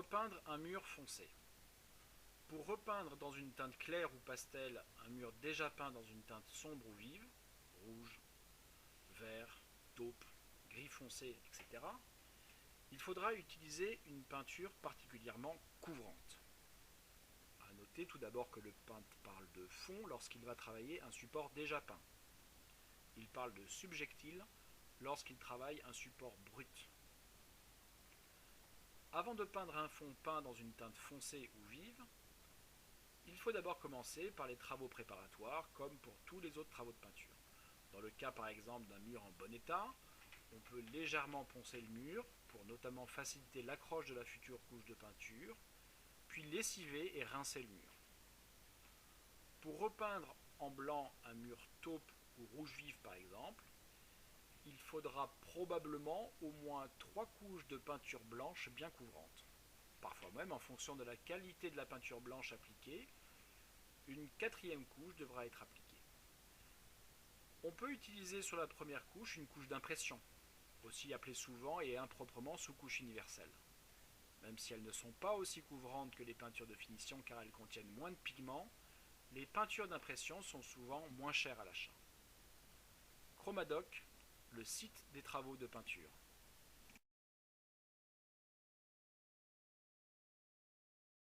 Repeindre un mur foncé. Pour repeindre dans une teinte claire ou pastel un mur déjà peint dans une teinte sombre ou vive, rouge, vert, taupe, gris foncé, etc., il faudra utiliser une peinture particulièrement couvrante. A noter tout d'abord que le peintre parle de fond lorsqu'il va travailler un support déjà peint. Il parle de subjectile lorsqu'il travaille un support brut. Avant de peindre un fond peint dans une teinte foncée ou vive, il faut d'abord commencer par les travaux préparatoires comme pour tous les autres travaux de peinture. Dans le cas par exemple d'un mur en bon état, on peut légèrement poncer le mur pour notamment faciliter l'accroche de la future couche de peinture, puis lessiver et rincer le mur. Pour repeindre en blanc un mur taupe ou rouge vif par exemple, il faudra probablement au moins 3 couches de peinture blanche bien couvrantes. Parfois même, en fonction de la qualité de la peinture blanche appliquée, une 4e couche devra être appliquée. On peut utiliser sur la première couche une couche d'impression, aussi appelée souvent et improprement sous-couche universelle. Même si elles ne sont pas aussi couvrantes que les peintures de finition car elles contiennent moins de pigments, les peintures d'impression sont souvent moins chères à l'achat. Chromadoc, le site des travaux de peinture.